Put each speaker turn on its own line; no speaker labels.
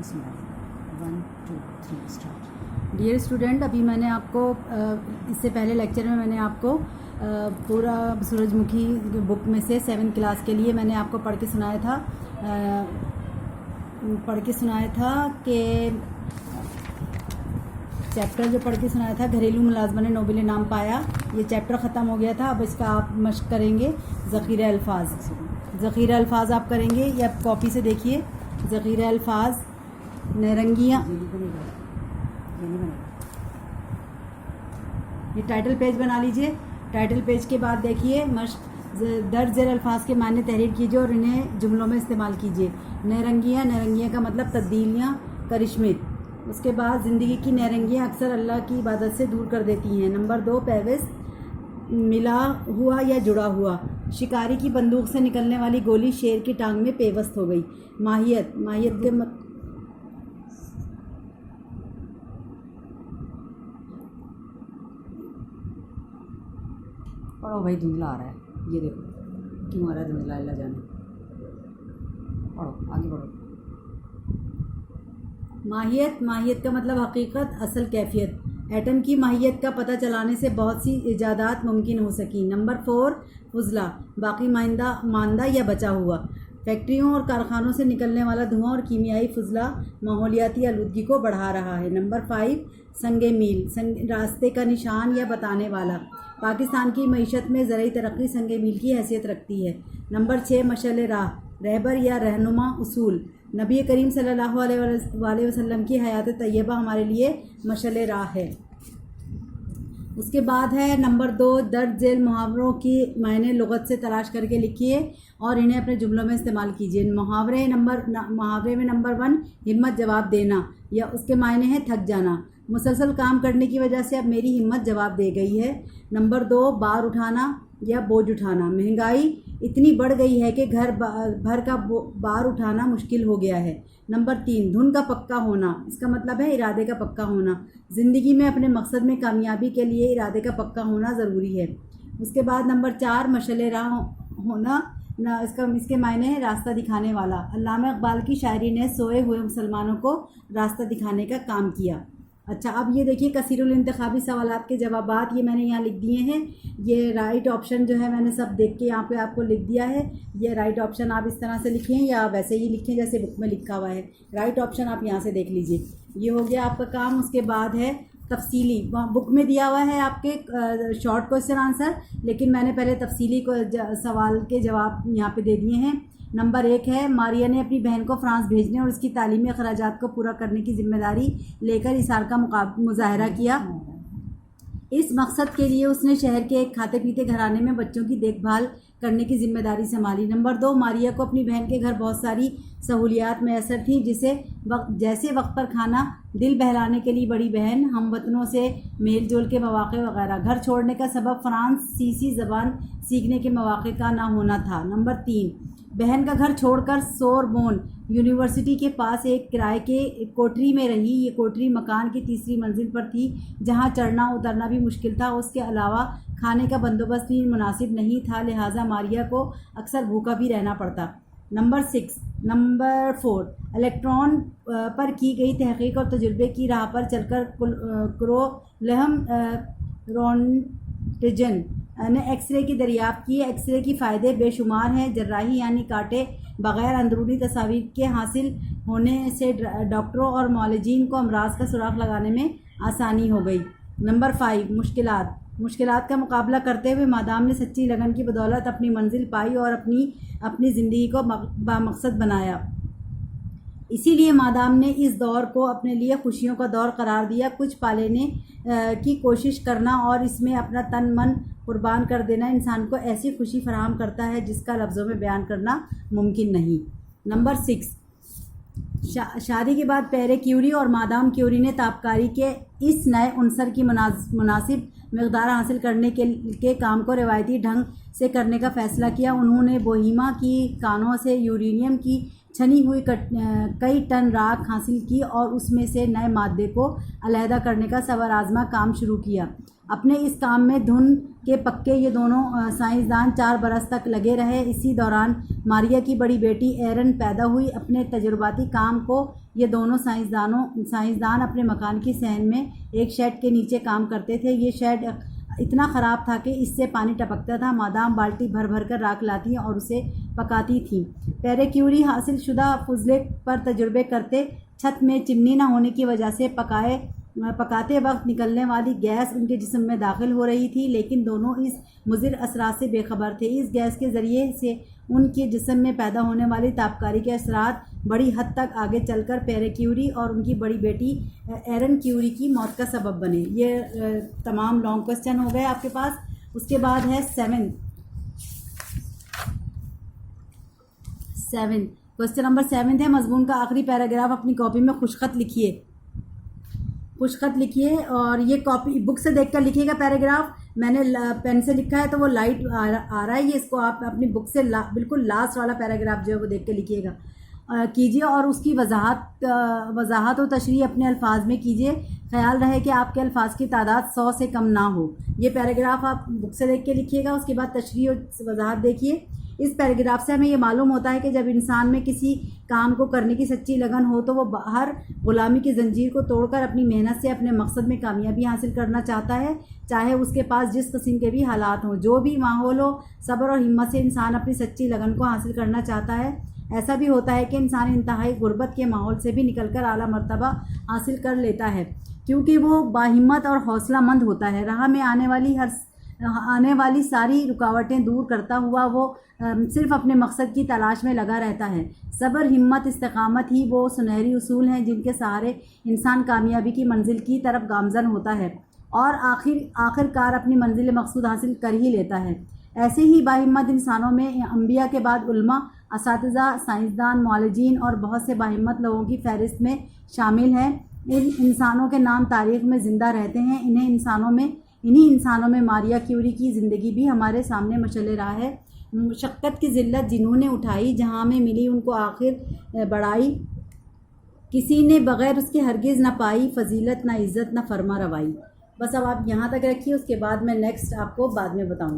بسم اللہ 1 2 3 start. Dear student, ابھی میں نے آپ کو اس سے پہلے لیکچر میں نے آپ کو پورا سورج مکھی بک میں سے 7 کلاس کے لیے میں نے آپ کو پڑھ کے سنایا تھا کہ چیپٹر جو پڑھ کے سنایا تھا گھریلو ملازمہ نے نوبل انعام پایا. یہ چیپٹر ختم ہو گیا تھا. اب اس کا آپ مشق کریں گے ذخیرہ الفاظ آپ کریں گے. یہ آپ کاپی سے دیکھیے. ذخیرہ الفاظ نیرنگیاں، یہ ٹائٹل پیج بنا لیجئے. ٹائٹل پیج کے بعد دیکھیے مشق درج ذیل الفاظ کے معنی تحریر کیجئے اور انہیں جملوں میں استعمال کیجئے. نیرنگیاں کا مطلب تبدیلیاں، کرشمے. اس کے بعد زندگی کی نیرنگیاں اکثر اللہ کی عبادت سے دور کر دیتی ہیں. نمبر 2 پیوست، ملا ہوا یا جڑا ہوا. شکاری کی بندوق سے نکلنے والی گولی شیر کی ٹانگ میں پیوست ہو گئی. ماہیت کے پڑھو بھائی، دھندلا آ رہا ہے. یہ دیکھو کیوں آ رہا ہے دھندلا، اللہ جانے. پڑھو آگے بڑھو. ماہیت کا مطلب حقیقت، اصل، کیفیت. ایٹم کی ماہیت کا پتہ چلانے سے بہت سی ایجادات ممکن ہو سکیں. نمبر 4 فضلہ، باقی ماندہ یا بچا ہوا. فیکٹریوں اور کارخانوں سے نکلنے والا دھواں اور کیمیائی فضلہ ماحولیاتی آلودگی کو بڑھا رہا ہے. نمبر 5 سنگ میل، راستے کا نشان یا بتانے والا. پاکستان کی معیشت میں زرعی ترقی سنگ میل کی حیثیت رکھتی ہے. نمبر 6 مشعل راہ، رہبر یا رہنما اصول. نبی کریم صلی اللہ علیہ وسلم کی حیات طیبہ ہمارے لیے مشعل راہ ہے. اس کے بعد ہے نمبر 2 درج ذیل محاوروں کی معنی لغت سے تلاش کر کے لکھیے اور انہیں اپنے جملوں میں استعمال کیجیے. محاورے میں نمبر 1 ہمت جواب دینا، یا اس کے معنی ہے تھک جانا. مسلسل کام کرنے کی وجہ سے اب میری ہمت جواب دے گئی ہے. نمبر 2 بار اٹھانا یا بوجھ اٹھانا. مہنگائی اتنی بڑھ گئی ہے کہ گھر بھر کا بار اٹھانا مشکل ہو گیا ہے. نمبر 3 دھن کا پکا ہونا، اس کا مطلب ہے ارادے کا پکا ہونا. زندگی میں اپنے مقصد میں کامیابی کے لیے ارادے کا پکا ہونا ضروری ہے. اس کے بعد نمبر 4 مشعل راہ ہونا، اس کے معنی ہے راستہ دکھانے والا. علامہ اقبال کی شاعری نے سوئے ہوئے مسلمانوں کو راستہ دکھانے کا کام کیا. اچھا، اب یہ دیکھیے کثیر الانتخابی سوالات کے جوابات یہ میں نے یہاں لکھ دیے ہیں. یہ رائٹ آپشن جو ہے میں نے سب دیکھ کے یہاں پہ آپ کو لکھ دیا ہے. یہ رائٹ آپشن آپ اس طرح سے لکھیں یا ویسے ہی لکھیں جیسے بک میں لکھا ہوا ہے. رائٹ آپشن آپ یہاں سے دیکھ لیجئے. یہ ہو گیا آپ کا کام. اس کے بعد ہے تفصیلی. بک میں دیا ہوا ہے آپ کے شارٹ کوسچن آنسر، لیکن میں نے پہلے تفصیلی سوال کے جواب یہاں پہ دے دیے ہیں. نمبر 1 ہے ماریا نے اپنی بہن کو فرانس بھیجنے اور اس کی تعلیمی اخراجات کو پورا کرنے کی ذمہ داری لے کر اصرار کا مظاہرہ کیا. اس مقصد کے لیے اس نے شہر کے ایک کھاتے پیتے گھرانے میں بچوں کی دیکھ بھال کرنے کی ذمہ داری سنبھالی. نمبر 2 ماریا کو اپنی بہن کے گھر بہت ساری سہولیات میسر تھیں، جیسے وقت پر کھانا، دل بہلانے کے لیے بڑی بہن، ہم وطنوں سے میل جول کے مواقع وغیرہ. گھر چھوڑنے کا سبب فرانسیسی زبان سیکھنے کے مواقع کا نہ ہونا تھا. نمبر 3 بہن کا گھر چھوڑ کر سوربون یونیورسٹی کے پاس ایک کرائے کے کوٹری میں رہی. یہ کوٹری مکان کی تیسری منزل پر تھی جہاں چڑھنا اترنا بھی مشکل تھا. اس کے علاوہ کھانے کا بندوبست بھی مناسب نہیں تھا، لہٰذا ماریا کو اکثر بھوکا بھی رہنا پڑتا. نمبر 4 الیکٹران پر کی گئی تحقیق اور تجربے کی راہ پر چل کر کرولہم رونٹجن نے ایکس رے کی دریافت کی. ایکس رے کے فائدے بے شمار ہیں. جراحی یعنی کاٹے بغیر اندرونی تصاویر کے حاصل ہونے سے ڈاکٹروں اور معالجین کو امراض کا سراغ لگانے میں آسانی ہو گئی. نمبر 5 مشکلات کا مقابلہ کرتے ہوئے مادام نے سچی لگن کی بدولت اپنی منزل پائی اور اپنی زندگی کو بامقصد بنایا. اسی لیے مادام نے اس دور کو اپنے لیے خوشیوں کا دور قرار دیا. کچھ پالینے کی کوشش کرنا اور اس میں اپنا تن من قربان کر دینا انسان کو ایسی خوشی فراہم کرتا ہے جس کا لفظوں میں بیان کرنا ممکن نہیں. نمبر 6 شادی کے بعد پیرے کیوری اور مادام کیوری نے تابکاری کے اس نئے عنصر کی مناسب مقدار حاصل کرنے کے کام کو روایتی ڈھنگ سے کرنے کا فیصلہ کیا. انہوں نے بوہیما کی کانوں سے یورینیم کی چھنی ہوئی کئی ٹن راکھ حاصل کی اور اس میں سے نئے مادے کو علیحدہ کرنے کا صبر آزما کام شروع کیا. اپنے اس کام میں دھن کے پکے یہ دونوں سائنسدان 4 برس تک لگے رہے۔ اسی دوران ماریا کی بڑی بیٹی ایرن پیدا ہوئی۔ اپنے تجرباتی کام کو یہ دونوں سائنسدان اپنے مکان کی صحن میں ایک شیڈ کے نیچے کام کرتے تھے۔ یہ شیڈ اتنا خراب تھا کہ اس سے پانی ٹپکتا تھا۔ مادام بالٹی بھر بھر کر راکھ لاتی اور اسے پکاتی تھیں۔ پیرے کیوری حاصل شدہ فضلے پر تجربے کرتے۔ چھت میں چمنی نہ ہونے کی وجہ سے پکاتے وقت نکلنے والی گیس ان کے جسم میں داخل ہو رہی تھی، لیکن دونوں اس مضر اثرات سے بے خبر تھے۔ اس گیس کے ذریعے سے ان کے جسم میں پیدا ہونے والی تابکاری کے اثرات بڑی حد تک آگے چل کر پیرے کیوری اور ان کی بڑی بیٹی ایرن کیوری کی موت کا سبب بنے۔ یہ تمام لانگ کوسچن ہو گئے آپ کے پاس۔ اس کے بعد ہے 7 کوسچن نمبر 7 ہے مضمون کا آخری پیراگراف اپنی کاپی میں خوشخط لکھیے اور یہ کاپی بک سے دیکھ کر لکھیے گا پیراگراف۔ میں نے پین سے لکھا ہے تو وہ لائٹ آ رہا ہے، یہ اس کو آپ اپنی بک سے بالکل لاسٹ والا پیراگراف جو ہے وہ دیکھ کے لکھیے گا کیجیے اور اس کی وضاحت و تشریح اپنے الفاظ میں کیجیے۔ خیال رہے کہ آپ کے الفاظ کی تعداد 100 سے کم نہ ہو۔ یہ پیراگراف آپ بک سے دیکھ کے لکھیے گا، اس کے بعد تشریح و وضاحت دیکھیے۔ اس پیراگراف سے ہمیں یہ معلوم ہوتا ہے کہ جب انسان میں کسی کام کو کرنے کی سچی لگن ہو تو وہ ہر غلامی کی زنجیر کو توڑ کر اپنی محنت سے اپنے مقصد میں کامیابی حاصل کرنا چاہتا ہے، چاہے اس کے پاس جس قسم کے بھی حالات ہوں۔ جو بھی ماحول ہو، صبر اور ہمت سے انسان اپنی سچی لگن کو حاصل کرنا چاہتا ہے۔ ایسا بھی ہوتا ہے کہ انسان انتہائی غربت کے ماحول سے بھی نکل کر اعلیٰ مرتبہ حاصل کر لیتا ہے، کیونکہ وہ باہمت اور حوصلہ مند ہوتا ہے۔ راہ میں آنے والی ساری رکاوٹیں دور کرتا ہوا وہ صرف اپنے مقصد کی تلاش میں لگا رہتا ہے۔ صبر، ہمت، استقامت ہی وہ سنہری اصول ہیں جن کے سہارے انسان کامیابی کی منزل کی طرف گامزن ہوتا ہے اور آخر کار اپنی منزل مقصود حاصل کر ہی لیتا ہے۔ ایسے ہی باہمت انسانوں میں انبیاء کے بعد علماء، اساتذہ، سائنسدان، معالجین اور بہت سے باہمت لوگوں کی فہرست میں شامل ہیں۔ ان انسانوں کے نام تاریخ میں زندہ رہتے ہیں۔ انہی انسانوں میں ماریا کیوری کی زندگی بھی ہمارے سامنے مشعل راہ ہے۔ مشقت کی ذلت جنہوں نے اٹھائی، جہاں میں ملی ان کو آخر بڑائی، کسی نے بغیر اس کے ہرگز نہ پائی، فضیلت نہ عزت نہ فرما روائی۔ بس اب آپ یہاں تک رکھیے، اس کے بعد میں نیکسٹ آپ کو بعد میں بتاؤں گی۔